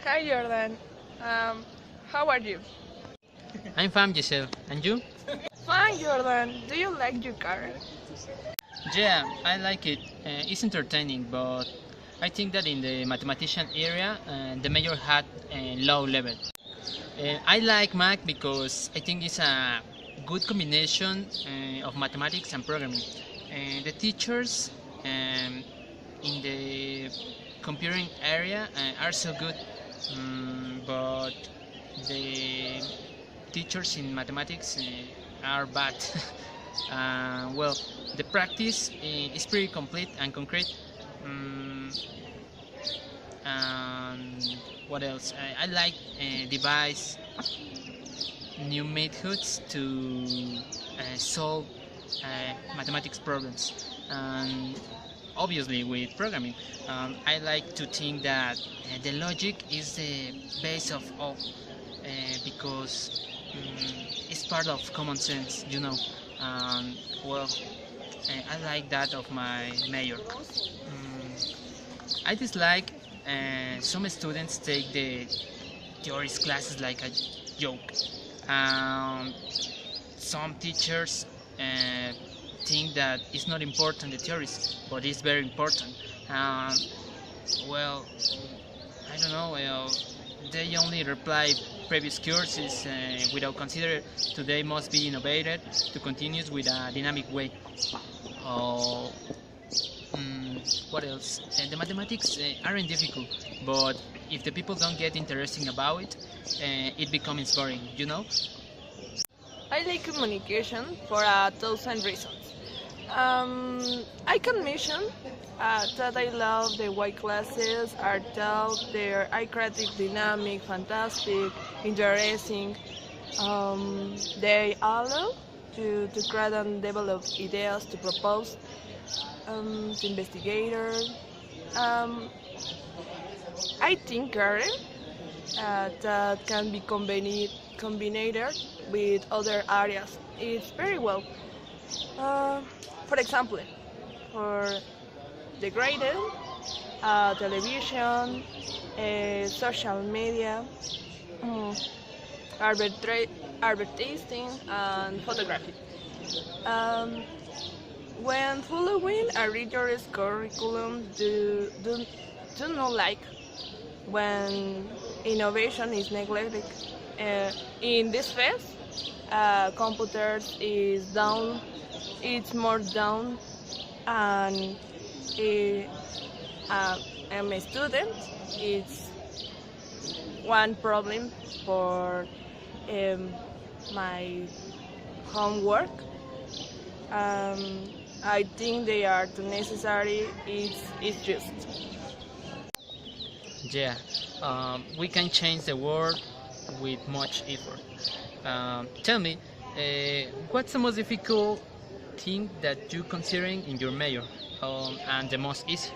Hi Jordan, how are you? I'm fine, Giselle. And you? Fine Jordan, do you like your car? Yeah, I like it. It's entertaining, but I think that in the mathematician area, the major had a low level. I like Mac because I think it's a good combination of mathematics and programming. The teachers in the computing area are so good, but the teachers in mathematics are bad. Well, the practice is pretty complete and concrete. Um, and what else? I like devise new methods to solve mathematics problems. And obviously with programming, I like to think that the logic is the base of all, because it's part of common sense, you know. Well, I like that of my major. I dislike some students take the theories classes like a joke. Um, some teachers think that it's not important the theories, but it's very important. Um, well, I don't know. They only reply previous courses without consider today must be innovated to continue with a dynamic way. Uh, what else? The mathematics aren't difficult, but if the people don't get interesting about it, it becomes boring. You know? I like communication for 1,000 reasons. I can mention that I love the white classes are taught, they're creative, dynamic, fantastic, interesting. They allow to create and develop ideas, to propose, to investigate. Um, I think that can be combined with other areas. It's very well. Uh, for example, for the graded, television, social media, um, advertising, and photography. Um, when following a rigorous curriculum, do not like when innovation is neglected. In this phase, computers is down, it's more down, and uh, I'm a student. It's one problem for um, my homework. Um, I think they are too necessary. It's just. Yeah, we can change the world with much effort. Tell me, what's the most difficult thing that you considering in your major, and the most easy?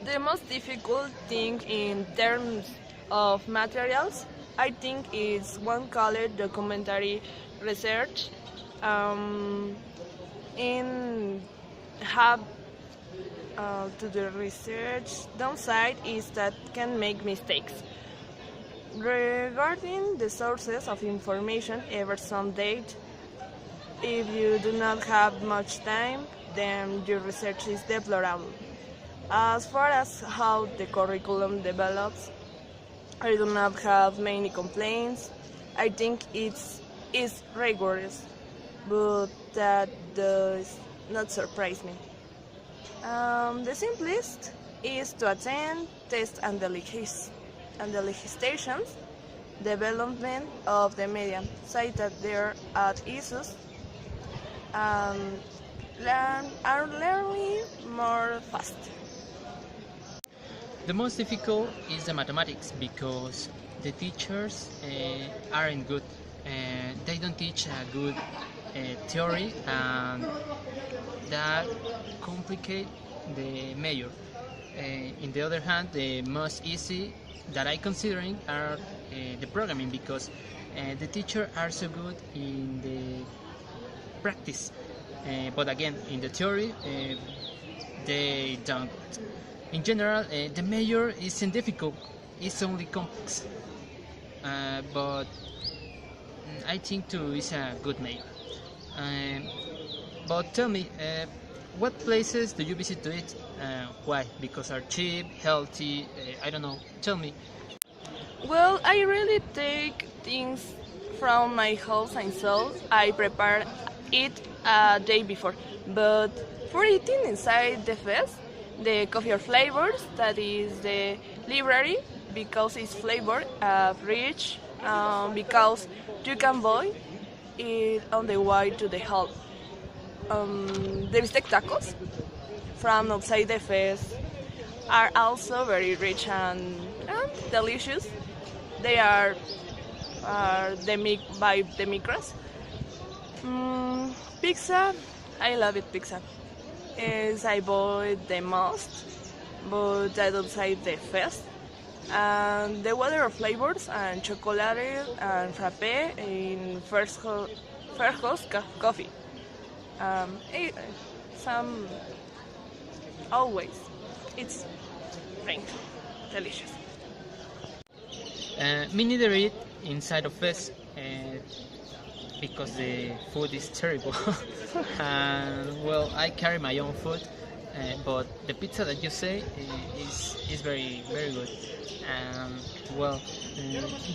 The most difficult thing in terms of materials, I think, is one called documentary research. Um, in have to the research downside is that can make mistakes. Regarding the sources of information, ever some date, if you do not have much time, then your research is deplorable. As far as how the curriculum develops, I do not have many complaints. I think is rigorous, but that does not surprise me. The simplest is to attend, test, and the legislations, development of the media, say that they're at issues, um, are learning more fast. The most difficult is the mathematics because the teachers aren't good. They don't teach a good theory, and that complicate the major. In the other hand, the most easy that I considering are the programming because the teachers are so good in the practice, but again in the theory they don't. In general, the major isn't difficult. it's only complex. But I think too is a good name. Um, but tell me, what places do you visit to eat? Why? Because are cheap, healthy? I don't know. Tell me. Well, I really take things from my house and so I prepare it a day before. But for eating inside the fest, the coffee or flavors, that is the library, because it's flavor rich, because you can buy it on the way to the hall. The bistec tacos from outside the fest are also very rich and delicious. They are by the micros. Pizza, I love it. Pizza is I buy the most, but I don't say the first. And the water of flavors and chocolate and frappe in first house coffee. Eh, some always it's drink delicious. Me neither eat inside of us because the food is terrible. And well, I carry my own food, but the pizza that you say is very good. And well,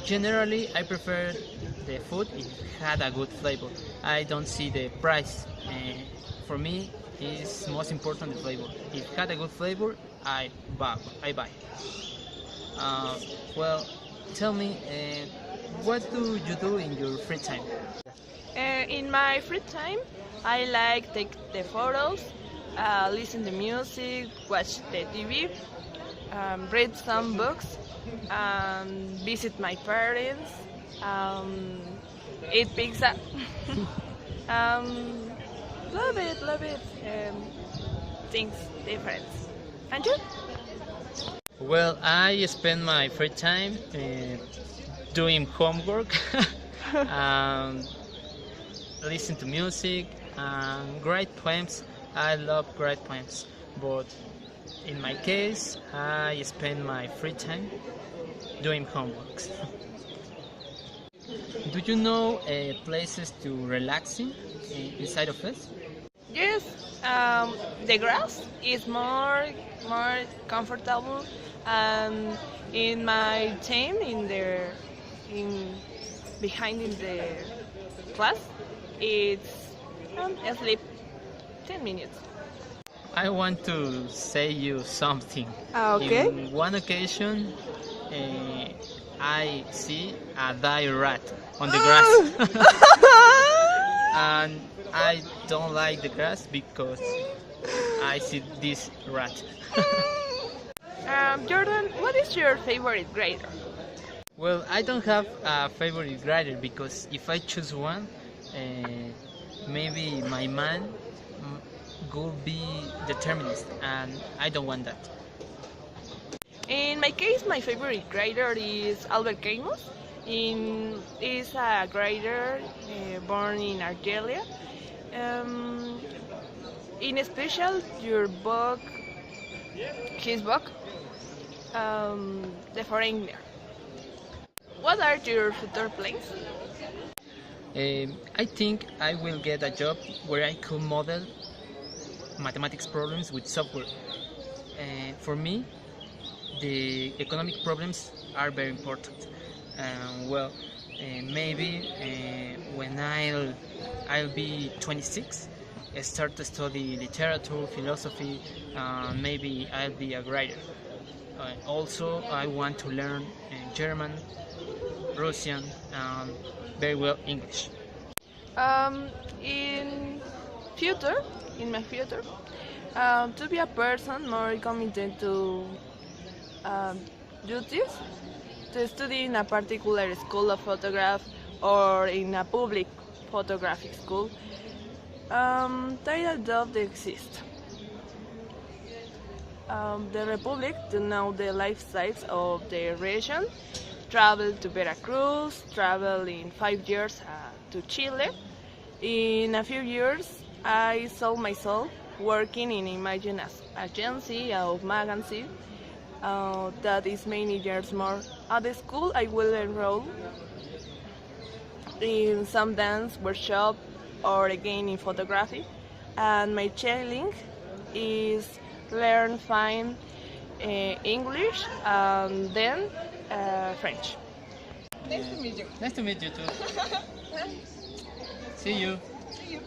generally I prefer the food if it had a good flavor. I don't see the price. For me, is most important the flavor. If it had a good flavor, I buy. I buy. Uh, well, tell me, what do you do in your free time? In my free time, I like take the photos, listen to music, watch the TV, read some books, visit my parents, eat pizza. um, love it. Things different. And you? Well, I spend my free time doing homework, um, listen to music, and write poems. I love write poems, but in my case, I spend my free time doing homeworks. Do you know places to relaxing inside of us? Yes, the grass is more comfortable. In my team, in behind in the class, it's sleep 10 minutes. I want to say you something. Okay. In one occasion, I see a die rat on the grass, and I don't like the grass because I see this rat. Jordan, what is your favorite grader? Well, I don't have a favorite grader because if I choose one, maybe my man could be determinist, and I don't want that. In my case, my favorite grader is Albert Camus. Is a grader born in Algeria. Um, in special, his book, The Foreigner. What are your future plans? I think I will get a job where I could model mathematics problems with software. For me, the economic problems are very important. Well, maybe when I'll be 26, I start to study literature, philosophy, maybe I'll be a writer. Also, I want to learn German, Russian, and very well English. Um, in future, in my future, to be a person more committed to um, duties, to study in a particular school of photograph or in a public photographic school, title job exist. The Republic to know the lifestyles of the region, travel to Veracruz, travel in 5 years to Chile. In a few years, I saw myself working in imagine agency of magazine that is many years more. At the school, I will enroll in some dance workshop or again in photography. And my challenge is learn fine English and then French. Nice to meet you. Nice to meet you too. See you. See you.